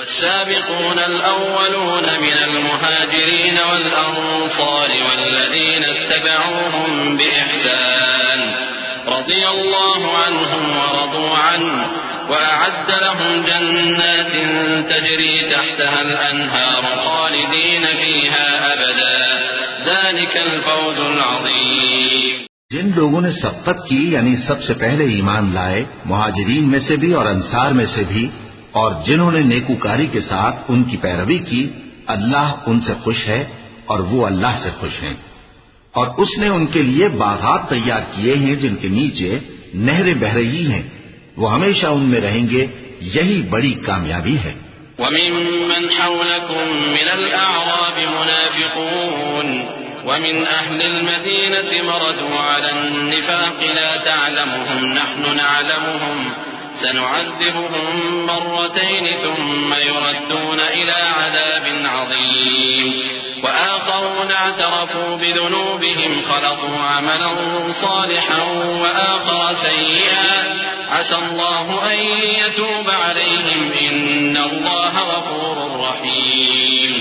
والسابقون الأولون من المهاجرين والأنصار والذين اتبعوهم بإحسان رضي الله عنهم ورضوا عنه وأعد لهم جنات تجري تحتها الأنهار خالدين فيها أبدا ذلك الفوز العظيم. جن لوگوں نے سبقت کی یعنی سب سے پہلے ایمان لائے مہاجرین میں سے بھی اور انصار میں سے بھی، اور جنہوں نے نیکوکاری کے ساتھ ان کی پیروی کی، اللہ ان سے خوش ہے اور وہ اللہ سے خوش ہیں. اور اس نے ان کے لیے باغات تیار کیے ہیں جن کے نیچے نہریں بہہ رہی ہیں، وہ ہمیشہ ان میں رہیں گے، یہی بڑی کامیابی ہے. وَمِمَّنْ حَوْلَكُمْ مِنَ الْأَعْرَابِ مُنَافِقُونَ وَمِنْ أَهْلِ الْمَدِينَةِ مَرَدُوا عَلَى النِّفَاقِ لَا تَعْلَمُهُمْ نَحْنُ نَعْلَمُهُمْ سنعذبهم مرتين ثم يردون إلى عذاب عظيم وآخرون اعترفوا بذنوبهم خلطوا عملا صالحا وآخر سيئا عسى الله أن يتوب عليهم إن الله غفور رحيم.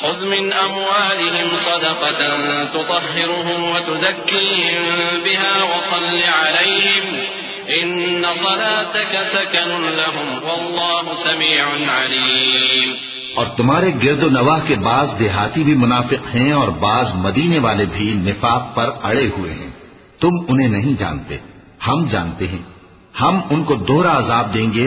خذ من أموالهم صدقة تطهرهم وتزكيهم بها وصل عليهم ان صلاتك سكن لهم والله سميع عليم. اور تمہارے گرد و نواح کے بعض دیہاتی بھی منافق ہیں اور بعض مدینے والے بھی نفاق پر اڑے ہوئے ہیں، تم انہیں نہیں جانتے، ہم جانتے ہیں. ہم ان کو دوہرا عذاب دیں گے،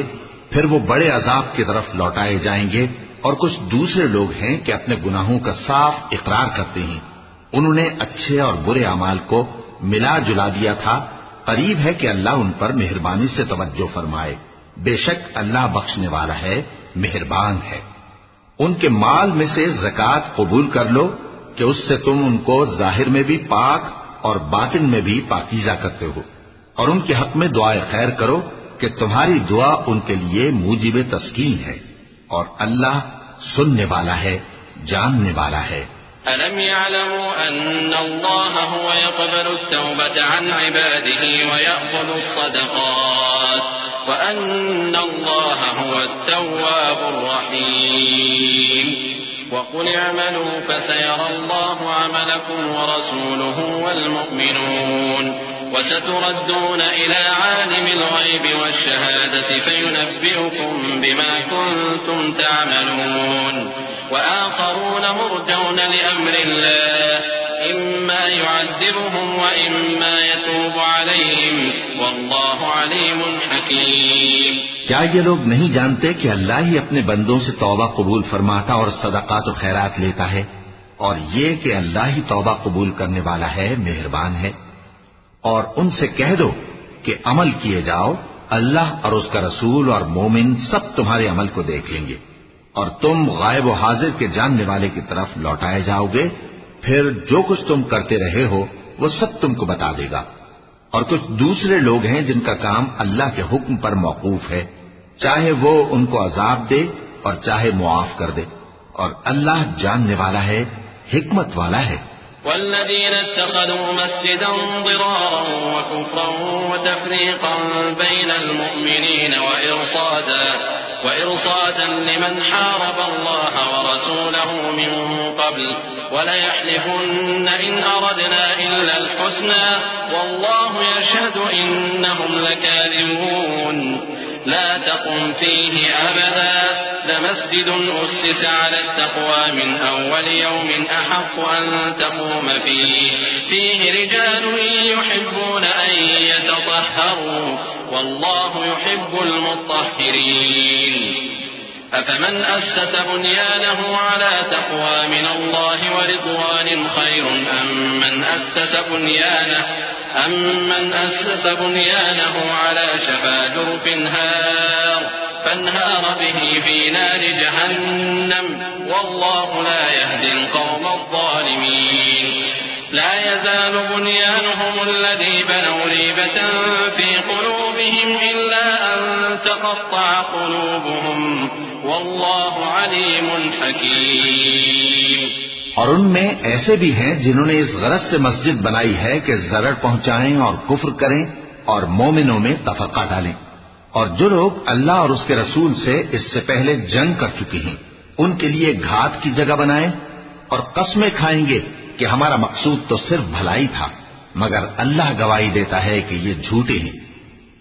پھر وہ بڑے عذاب کی طرف لوٹائے جائیں گے. اور کچھ دوسرے لوگ ہیں کہ اپنے گناہوں کا صاف اقرار کرتے ہیں، انہوں نے اچھے اور برے اعمال کو ملا جلا دیا تھا. قریب ہے کہ اللہ ان پر مہربانی سے توجہ فرمائے، بے شک اللہ بخشنے والا ہے، مہربان ہے. ان کے مال میں سے زکوٰۃ قبول کر لو کہ اس سے تم ان کو ظاہر میں بھی پاک اور باطن میں بھی پاکیزہ کرتے ہو، اور ان کے حق میں دعائے خیر کرو کہ تمہاری دعا ان کے لیے موجب تسکین ہے، اور اللہ سننے والا ہے، جاننے والا ہے. أَلَمْ يَعْلَمُوا أَنَّ اللَّهَ هُوَ يَقْبَلُ التَّوْبَةَ عَنْ عِبَادِهِ وَيَأْخُذُ الصَّدَقَاتِ وَأَنَّ اللَّهَ هُوَ التَّوَّابُ الرَّحِيمُ. وَقُلِ اعْمَلُوا فَسَيَرَى اللَّهُ عَمَلَكُمْ وَرَسُولُهُ وَالْمُؤْمِنُونَ وَسَتُرَدُّونَ إِلَى عَالِمِ الْغَيْبِ وَالشَّهَادَةِ فَيُنَبِّئُكُم بِمَا كُنتُمْ تَعْمَلُونَ. وآخرون مرجون لأمر الله إما يعذبهم وإما يتوب عليهم والله عليم حكيم. کیا یہ لوگ نہیں جانتے کہ اللہ ہی اپنے بندوں سے توبہ قبول فرماتا اور صدقات و خیرات لیتا ہے، اور یہ کہ اللہ ہی توبہ قبول کرنے والا ہے، مہربان ہے. اور ان سے کہہ دو کہ عمل کیے جاؤ، اللہ اور اس کا رسول اور مومن سب تمہارے عمل کو دیکھ لیں گے، اور تم غائب و حاضر کے جاننے والے کی طرف لوٹائے جاؤ گے، پھر جو کچھ تم کرتے رہے ہو وہ سب تم کو بتا دے گا. اور کچھ دوسرے لوگ ہیں جن کا کام اللہ کے حکم پر موقوف ہے، چاہے وہ ان کو عذاب دے اور چاہے معاف کر دے، اور اللہ جاننے والا ہے، حکمت والا ہے. والذين اتخذوا مسجدا ضرارا وكفرا وتفريقا بين المؤمنين وإرصادا لمن حارب الله ورسوله من قبل وليحلفن إن أردنا إلا الحسنى والله يشهد إنهم لكاذبون. لا تقم فيه أبدا لمسجد أسس على التقوى من أول يوم أحق أن تقوم فيه رجال يحبون أن يتطهروا والله يحب المطهرين. أفمن أسس بنيانه على تقوى من الله ورضوان خير أم من أسس بنيانه على شفا جرف فانهار به في نار جهنم والله لا يهدي القوم الظالمين. لا يزال بنيانهم الذي بنوا ريبة في قلوبهم إلا أن تقطع قلوبهم والله عليم حكيم. اور ان میں ایسے بھی ہیں جنہوں نے اس غرض سے مسجد بنائی ہے کہ ضرر پہنچائیں اور کفر کریں اور مومنوں میں تفرقہ ڈالیں. اور جو لوگ اللہ اور اس کے رسول سے اس سے پہلے جنگ کر چکے ہیں ان کے لیے گھات کی جگہ بنائیں اور قسمیں کھائیں گے کہ ہمارا مقصود تو صرف بھلائی تھا، مگر اللہ گواہی دیتا ہے کہ یہ جھوٹے ہیں۔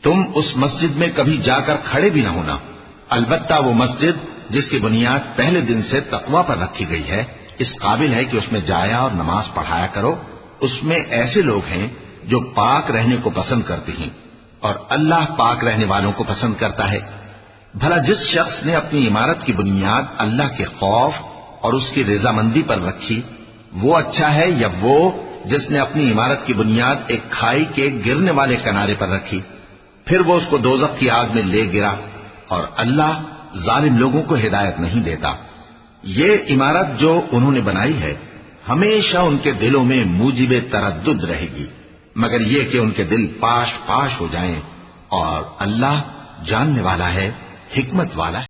تم اس مسجد میں کبھی جا کر کھڑے بھی نہ ہونا، البتہ وہ مسجد جس کی بنیاد پہلے دن سے تقوی پر رکھی گئی ہے اس قابل ہے کہ اس میں جایا اور نماز پڑھایا کرو۔ اس میں ایسے لوگ ہیں جو پاک رہنے کو پسند کرتے ہیں اور اللہ پاک رہنے والوں کو پسند کرتا ہے۔ بھلا جس شخص نے اپنی عمارت کی بنیاد اللہ کے خوف اور اس کی رضامندی پر رکھی وہ اچھا ہے یا وہ جس نے اپنی عمارت کی بنیاد ایک کھائی کے گرنے والے کنارے پر رکھی پھر وہ اس کو دوزخ کی آگ میں لے گرا، اور اللہ ظالم لوگوں کو ہدایت نہیں دیتا۔ یہ عمارت جو انہوں نے بنائی ہے ہمیشہ ان کے دلوں میں موجب تردد رہے گی، مگر یہ کہ ان کے دل پاش پاش ہو جائیں، اور اللہ جاننے والا ہے، حکمت والا ہے۔